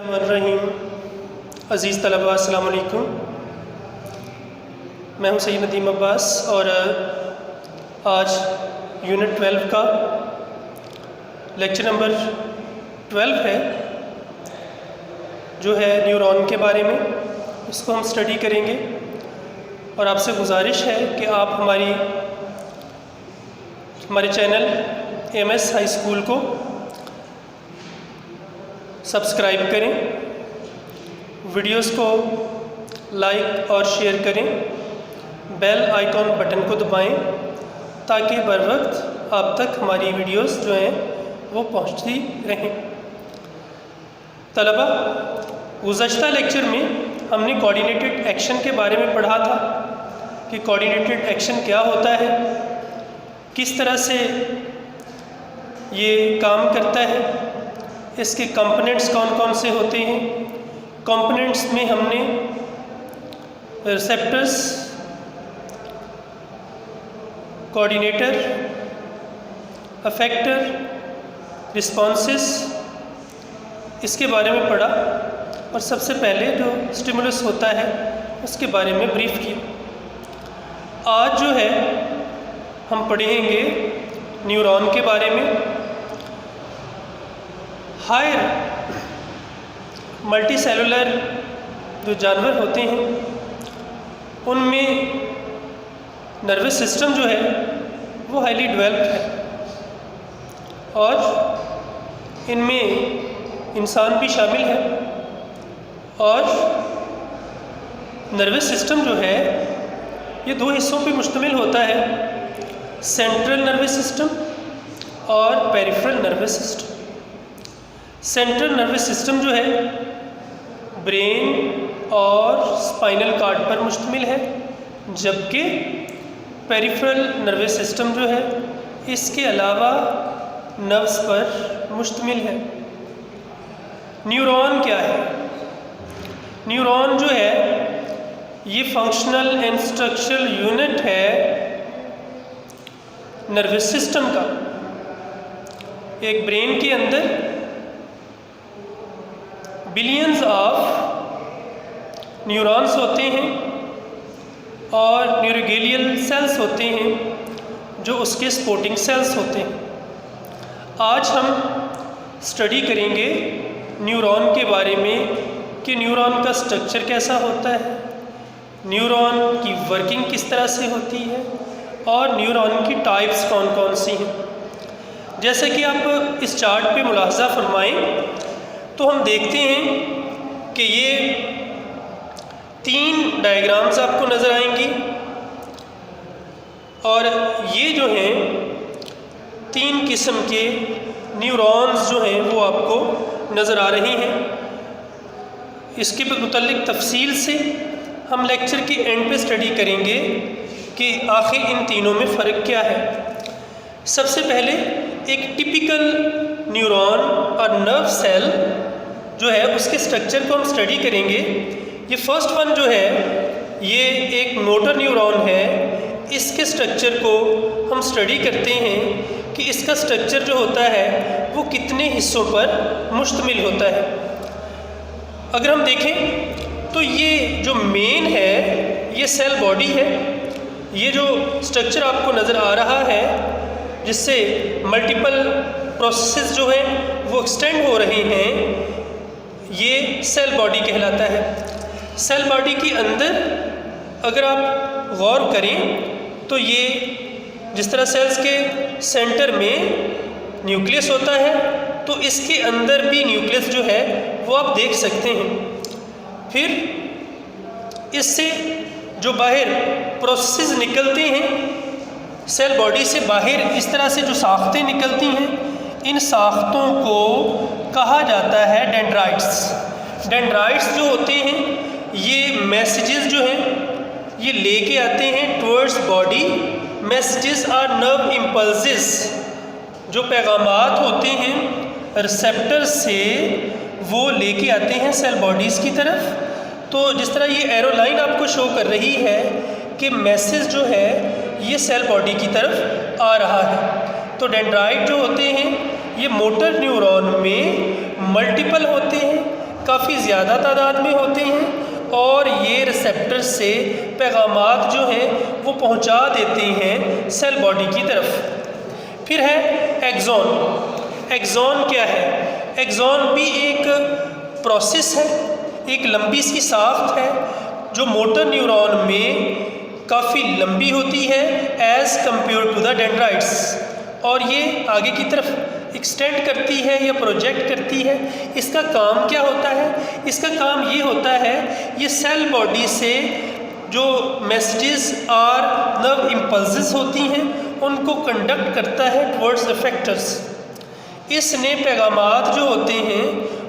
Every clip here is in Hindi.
रहीम। अज़ीज़ तलबा अस्सलाम वालेकुम। मैं हूं सैयद नदीम अब्बास और आज यूनिट 12 का लेक्चर नंबर 12 है जो है न्यूरॉन के बारे में। इसको हम स्टडी करेंगे और आपसे गुजारिश है कि आप हमारे चैनल एमएस हाई स्कूल को सब्सक्राइब करें, वीडियोस को लाइक और शेयर करें, बेल आइकॉन बटन को दबाएं ताकि बर वक्त आप तक हमारी वीडियोस जो हैं वो पहुंचती रहें। तलबा, गुज़श्ता लेक्चर में हमने कोऑर्डिनेटेड एक्शन के बारे में पढ़ा था कि कोऑर्डिनेटेड एक्शन क्या होता है, किस तरह से ये काम करता है, इसके कंपोनेंट्स कौन कौन से होते हैं। कंपोनेंट्स में हमने रिसेप्टर्स, कोऑर्डिनेटर, अफेक्टर, रिस्पॉन्सेस, इसके बारे में पढ़ा और सबसे पहले जो स्टिमुलस होता है उसके बारे में ब्रीफ किया। आज जो है हम पढ़ेंगे न्यूरॉन के बारे में। हायर मल्टी सेलुलर जो जानवर होते हैं उनमें नर्वस सिस्टम जो है वो हाईली डेवलप्ड है और इनमें इंसान भी शामिल है। और नर्वस सिस्टम जो है ये दो हिस्सों पे मुश्तमिल होता है, सेंट्रल नर्वस सिस्टम और peripheral nervous system. Central nervous system जो है ब्रेन और स्पाइनल कार्ड पर मुश्तमिल है, जबकि पेरिफेरल नर्वस सिस्टम जो है इसके अलावा नर्व्स पर मुश्तमिल है। न्यूरॉन क्या है? न्यूरॉन जो है ये फंक्शनल एंड स्ट्रक्चरल यूनिट है नर्वस सिस्टम का। एक ब्रेन के अंदर बिलियंस ऑफ न्यूरॉन्स होते हैं और न्यूरोगेलियल सेल्स होते हैं जो उसके सपोर्टिंग सेल्स होते हैं। आज हम स्टडी करेंगे न्यूरॉन के बारे में कि न्यूरॉन का स्ट्रक्चर कैसा होता है, न्यूरॉन की वर्किंग किस तरह से होती है और न्यूरॉन की टाइप्स कौन कौन सी हैं। जैसे कि आप इस चार्ट पे मुलाहजा फरमाएं तो हम देखते हैं कि ये 3 डायग्राम्स आपको नज़र आएंगी और ये जो हैं 3 किस्म के न्यूरॉन्स जो हैं वो आपको नज़र आ रही हैं। इसके मुतल्लिक तफसील से हम लेक्चर के एंड पे स्टडी करेंगे कि आखिर इन तीनों में फ़र्क क्या है। सबसे पहले एक टिपिकल न्यूरॉन और नर्व सेल जो है उसके स्ट्रक्चर को हम स्टडी करेंगे। ये फर्स्ट वन जो है ये एक मोटर न्यूरॉन है। इसके स्ट्रक्चर को हम स्टडी करते हैं कि इसका स्ट्रक्चर जो होता है वो कितने हिस्सों पर मुश्तमिल होता है। अगर हम देखें तो ये जो मेन है ये सेल बॉडी है। ये जो स्ट्रक्चर आपको नज़र आ रहा है जिससे मल्टीपल प्रोसेसेस जो हैं वो एक्सटेंड हो रहे हैं, ये सेल बॉडी कहलाता है। सेल बॉडी के अंदर अगर आप गौर करें तो ये जिस तरह सेल्स के सेंटर में न्यूक्लियस होता है तो इसके अंदर भी न्यूक्लियस जो है वो आप देख सकते हैं। फिर इससे जो बाहर प्रोसेसेस निकलते हैं सेल बॉडी से बाहर, इस तरह से जो साख्तें निकलती हैं इन साख्तों को कहा जाता है डेंड्राइट्स। डेंड्राइट्स जो होते हैं ये मैसेजेस जो हैं ये लेके आते हैं towards body. Messages are nerve impulses, जो पैगामात होते हैं रिसेप्टर से वो लेके आते हैं सेल बॉडीज़ की तरफ। तो जिस तरह ये एरो लाइन आपको शो कर रही है कि मैसेज जो है ये सेल बॉडी की तरफ आ रहा है। तो डेंड्राइट जो होते हैं ये मोटर न्यूरॉन में मल्टीपल होते हैं, काफ़ी ज़्यादा तादाद में होते हैं और ये रिसेप्टर से पैगामात जो हैं वो पहुंचा देते हैं सेल बॉडी की तरफ। फिर है एक्सॉन। एक्सॉन क्या है? एक्सॉन भी एक प्रोसेस है, एक लंबी सी साख्त है जो मोटर न्यूरॉन में काफ़ी लंबी होती है as compare to the dendrites, और ये आगे की तरफ एक्सटेंड करती है या प्रोजेक्ट करती है। इसका काम क्या होता है? इसका काम ये होता है, ये सेल बॉडी से जो मैसेजेस और नर्व इम्पल्सेस होती हैं उनको कंडक्ट करता है टुवर्ड्स इफेक्टर्स। इसने पैगामात जो होते हैं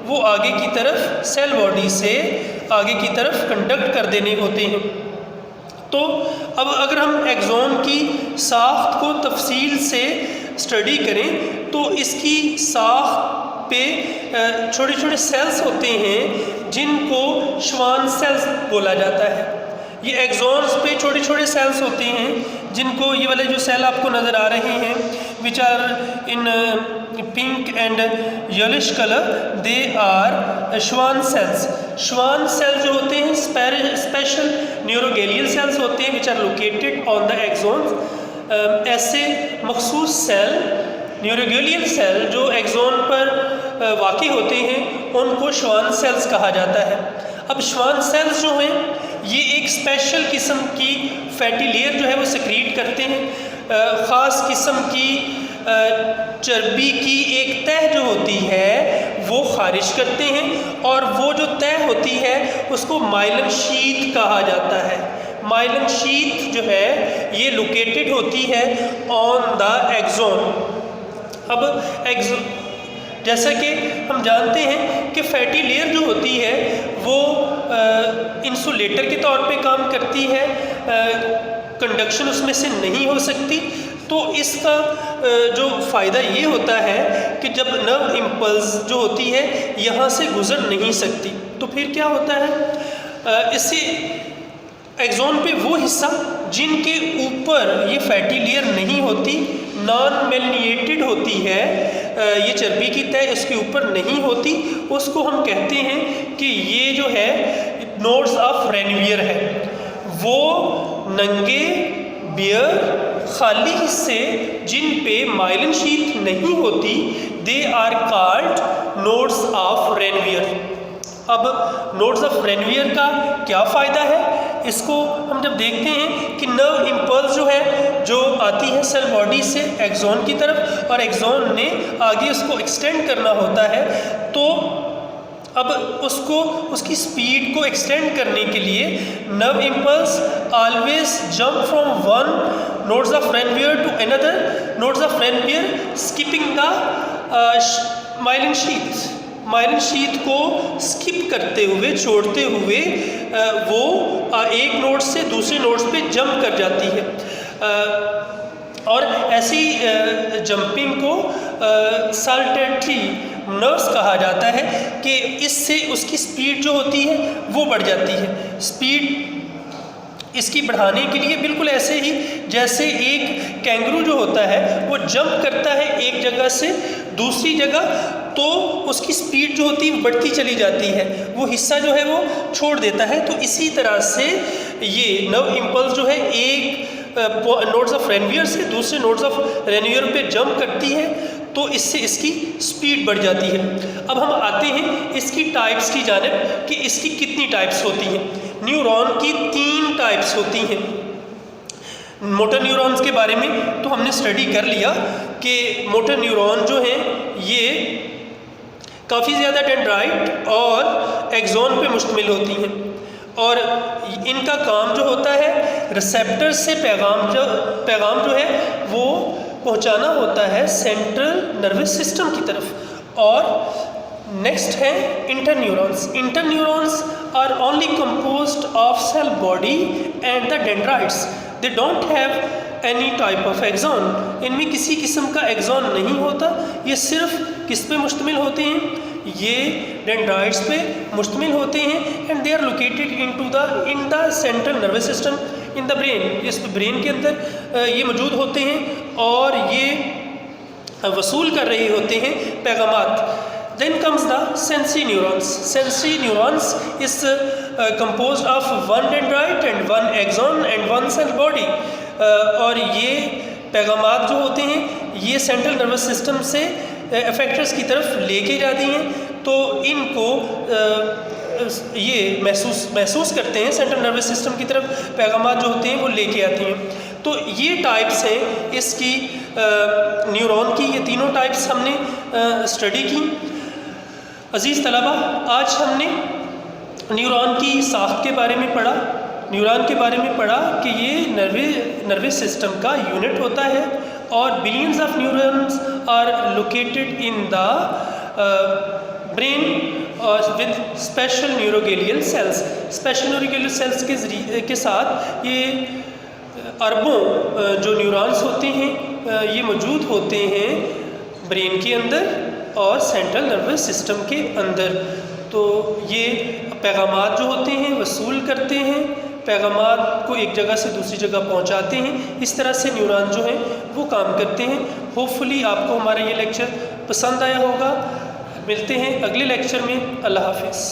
वो आगे की तरफ सेल बॉडी से आगे की तरफ कंडक्ट कर देने होते हैं। तो अब अगर हम एक्सॉन की साख्त को तफसील से स्टडी करें तो इसकी साख्त पे छोटे छोटे सेल्स होते हैं जिनको श्वान सेल्स बोला जाता है। ये एक्सॉन्स पे छोटे छोटे सेल्स होते हैं जिनको, ये वाले जो सेल आपको नज़र आ रहे हैं which are in pink and yellowish colour, they are Schwann cells. Schwann cell जो होते हैं स्पेशल न्यूरोगेलियल सेल्स होते हैं which are located on the axons. ऐसे मखसूस सेल न्यूरोगेलियल सेल जो एक्सॉन पर वाक़ई होते हैं उनको श्वान सेल्स कहा जाता है। अब श्वान सेल्स जो हैं ये एक स्पेशल किस्म की फैटी लेयर जो है वो सिक्रीट करते हैं। ख़ास किस्म की चर्बी की एक तह जो होती है वो खारिज करते हैं और वो जो तह होती है उसको माइलिन शीथ कहा जाता है। माइलिन शीथ जो है ये लोकेटेड होती है ऑन द एक्सॉन। अब जैसा कि हम जानते हैं कि फैटी लेयर जो होती है वो इंसुलेटर के तौर पे काम करती है, कंडक्शन उसमें से नहीं हो सकती। तो इसका जो फ़ायदा ये होता है कि जब नर्व इम्पल्स जो होती है यहाँ से गुज़र नहीं सकती तो फिर क्या होता है, इससे एक्सॉन पे वो हिस्सा जिनके ऊपर ये फैटी लेयर नहीं होती, नॉन मेलिनेटेड होती है, ये चर्बी की तह इसके ऊपर नहीं होती, उसको हम कहते हैं कि ये जो है नोड्स ऑफ रेनवियर है। वो नंगे बियर खाली हिस्से जिन पे माइलिन शीथ नहीं होती, they are called nodes of Ranvier. अब नोड्स ऑफ रेनवियर का क्या फ़ायदा है? इसको हम जब देखते हैं कि नर्व इम्पल्स जो है जो आती है सेल बॉडी से एक्सॉन की तरफ और एक्सॉन ने आगे उसको एक्सटेंड करना होता है, तो अब उसको उसकी स्पीड को एक्सटेंड करने के लिए nerve impulse always jump from one nodes of Ranvier to another nodes of Ranvier skipping the myelin sheath. Myelin sheath को स्किप करते हुए, छोड़ते हुए वो एक नोड से दूसरे नोड्स पे जंप कर जाती है। और ऐसी जंपिंग को साल्टेटरी नर्व्स कहा जाता है कि इससे उसकी स्पीड जो होती है वो बढ़ जाती है। स्पीड इसकी बढ़ाने के लिए बिल्कुल ऐसे ही जैसे एक कैंगरू जो होता है वो जंप करता है एक जगह से दूसरी जगह, तो उसकी स्पीड जो होती है बढ़ती चली जाती है, वो हिस्सा जो है वो छोड़ देता है। तो इसी तरह से ये नर्व इम्पल्स जो है एक नोड्स ऑफ रेनवियर से दूसरे नोड्स ऑफ रेनवियर पे जंप करती है, तो इससे इसकी स्पीड बढ़ जाती है। अब हम आते हैं इसकी टाइप्स की जानिब कि इसकी कितनी टाइप्स होती हैं। न्यूरॉन की 3 टाइप्स होती हैं। मोटर न्यूरॉन्स के बारे में तो हमने स्टडी कर लिया कि मोटर न्यूरॉन जो हैं ये काफ़ी ज़्यादा डेंड्राइट और एक्सॉन पे मुश्तमिल होती हैं और इनका काम जो होता है रिसेप्टर से पैगाम जो है वो पहुंचाना होता है सेंट्रल नर्वस सिस्टम की तरफ। और नेक्स्ट है interneurons. Interneurons are only composed of cell body and the dendrites, they don't have any type of axon. इनमें किसी किस्म का एक्सॉन नहीं होता, ये सिर्फ किस पे मुश्तमिल होते हैं, ये डेंड्राइट्स पे मुश्तमिल होते हैं and they are located in the central nervous system in the brain. इस ब्रेन के अंदर ये मौजूद होते हैं और ये वसूल कर रहे होते हैं पैगामात। Then comes the sensory neurons. Sensory neurons is composed of one dendrite and one axon and one cell body. और ये पैगामात जो होते हैं ये सेंट्रल नर्वस सिस्टम से एफेक्टर्स की तरफ लेके जाती हैं, तो इनको ये महसूस करते हैं, सेंट्रल नर्वस सिस्टम की तरफ पैगामात जो होते हैं वो लेके आती हैं। तो ये टाइप्स हैं इसकी न्यूरॉन की, ये तीनों टाइप्स हमने स्टडी की। अज़ीज़ तलबा, आज हमने न्यूरॉन की साख्त के बारे में पढ़ा, न्यूरॉन के बारे में पढ़ा कि ये नर्वस सिस्टम का यूनिट होता है और billions of neurons are located in the brain with special neuroglial cells. Special neuroglial cells के साथ ये अरबों जो न्यूरॉन्स होते हैं ये मौजूद होते हैं ब्रेन के अंदर और सेंट्रल नर्वस सिस्टम के अंदर। तो ये पैगामात जो होते हैं वसूल करते हैं, पैगामात को एक जगह से दूसरी जगह पहुंचाते हैं। इस तरह से न्यूरॉन जो है वो काम करते हैं। होपफुली आपको हमारा ये लेक्चर पसंद आया होगा। मिलते हैं अगले लेक्चर में। अल्लाह हाफिज़।